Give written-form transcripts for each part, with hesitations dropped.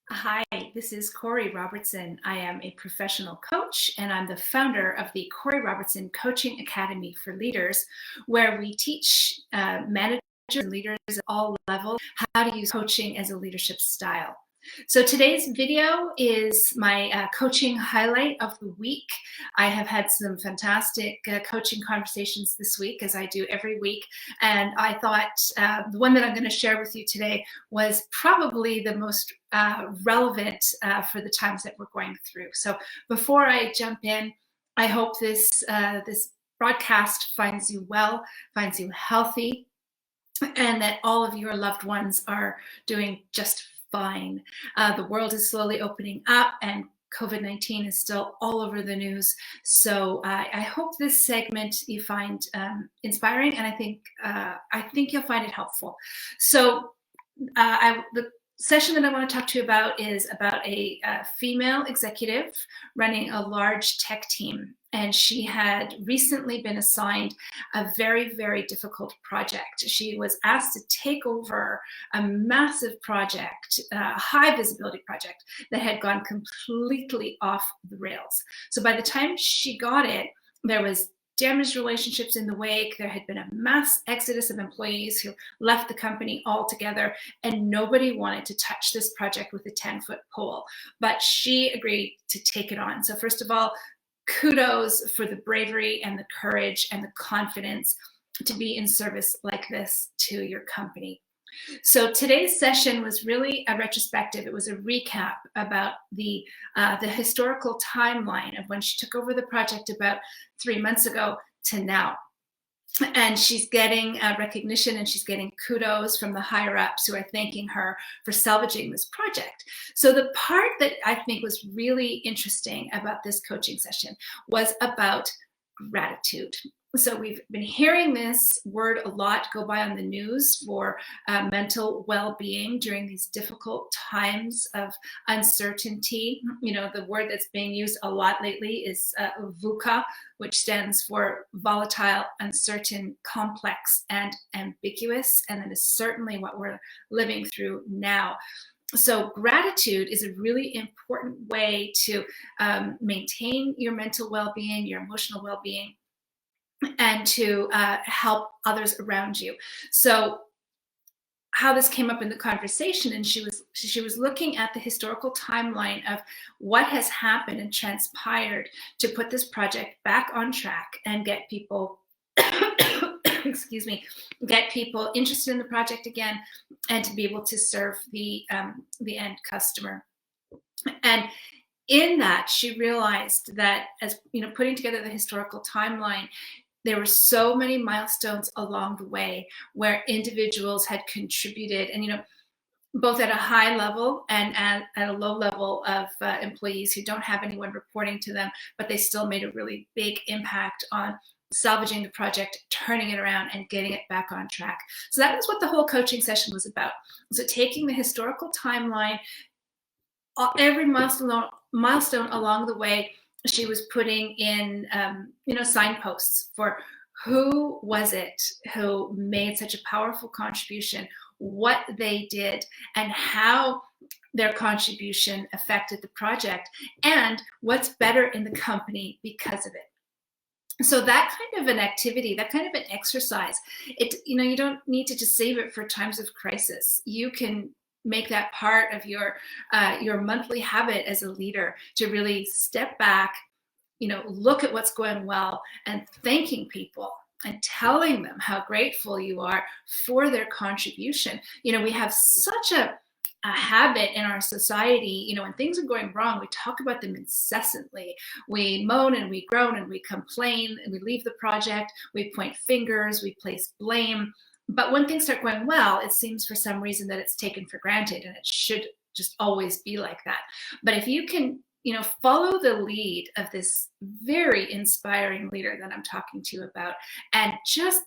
Hi, this is Corey Robertson. I am a professional coach and I'm the founder of the Corey Robertson Coaching Academy for Leaders, where we teach managers and leaders at all levels how to use coaching as a leadership style. So today's video is my coaching highlight of the week. I have had some fantastic coaching conversations this week, as I do every week, and I thought the one that I'm going to share with you today was probably the most relevant for the times that we're going through. So before I jump in, I hope this broadcast finds you well, finds you healthy, and that all of your loved ones are doing just fine. The world is slowly opening up, and COVID-19 is still all over the news. So I hope this segment you find inspiring, and I think you'll find it helpful. So the session that I want to talk to you about is about a female executive running a large tech team. And she had recently been assigned a very, very difficult project. She was asked to take over a massive project, a high visibility project that had gone completely off the rails. So by the time she got it, there was damaged relationships in the wake. There had been a mass exodus of employees who left the company altogether, and nobody wanted to touch this project with a 10-foot pole. But she agreed to take it on. So first of all, kudos for the bravery and the courage and the confidence to be in service like this to your company. So today's session was really a retrospective. It was a recap about the historical timeline of when she took over the project about 3 months ago to now. And she's getting recognition and she's getting kudos from the higher ups who are thanking her for salvaging this project. So the part that I think was really interesting about this coaching session was about gratitude. So we've been hearing this word a lot go by on the news for mental well-being during these difficult times of uncertainty. You know, the word that's being used a lot lately is VUCA, which stands for volatile, uncertain, complex, and ambiguous. And that is certainly what we're living through now. So gratitude is a really important way to maintain your mental well-being, your emotional well-being, and to help others around you. So how this came up in the conversation, and she was looking at the historical timeline of what has happened and transpired to put this project back on track and get people excuse me, get people interested in the project again, and to be able to serve the end customer. And in that, she realized that, as you know, putting together the historical timeline, there were so many milestones along the way where individuals had contributed, and both at a high level and at a low level of employees who don't have anyone reporting to them, but they still made a really big impact on salvaging the project, turning it around, and getting it back on track. So that was what the whole coaching session was about. So taking the historical timeline, every milestone along the way, she was putting in signposts for who was it who made such a powerful contribution, what they did, and how their contribution affected the project, and what's better in the company because of it. So that kind of an activity, that kind of an exercise, you don't need to just save it for times of crisis. You can make that part of your monthly habit as a leader, to really step back, look at what's going well, and thanking people and telling them how grateful you are for their contribution. We have such a habit in our society, when things are going wrong, we talk about them incessantly. We moan and we groan and we complain and we leave the project, we point fingers, we place blame. But when things start going well, it seems for some reason that it's taken for granted, and it should just always be like that. But if you can, follow the lead of this very inspiring leader that I'm talking to you about, and just,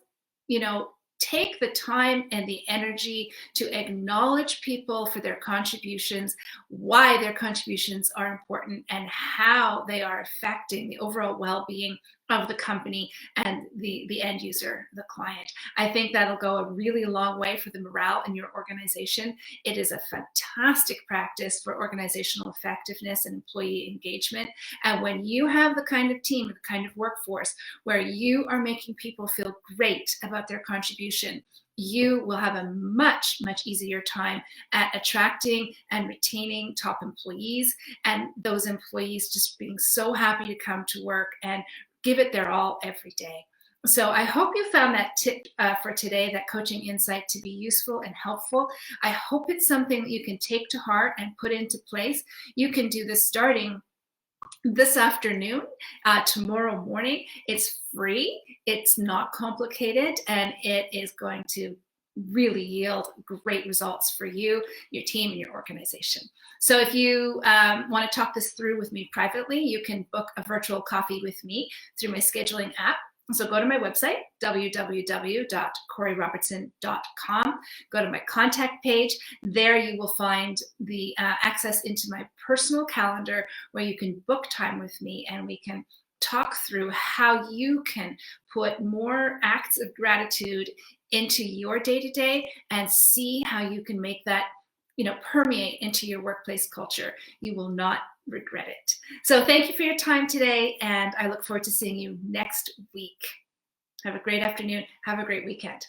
take the time and the energy to acknowledge people for their contributions, why their contributions are important, and how they are affecting the overall well-being of the company and the end user, the client. I think that'll go a really long way for the morale in your organization. It is a fantastic practice for organizational effectiveness and employee engagement. And when you have the kind of team, the kind of workforce where you are making people feel great about their contribution, you will have a much, much easier time at attracting and retaining top employees, and those employees just being so happy to come to work and give it their all every day. So I hope you found that tip for today, that coaching insight, to be useful and helpful. I hope it's something that you can take to heart and put into place. You can do this starting this afternoon, tomorrow morning. It's free, it's not complicated, and it is going to really yield great results for you, your team, and your organization. So if you want to talk this through with me privately, you can book a virtual coffee with me through my scheduling app. So go to my website, www.coreyrobertson.com. Go to my contact page. There you will find the access into my personal calendar where you can book time with me, and we can talk through how you can put more acts of gratitude into your day-to-day and see how you can make that permeate into your workplace culture. You will not regret it. So thank you for your time today, and I look forward to seeing you next week. Have a great afternoon. Have a great weekend.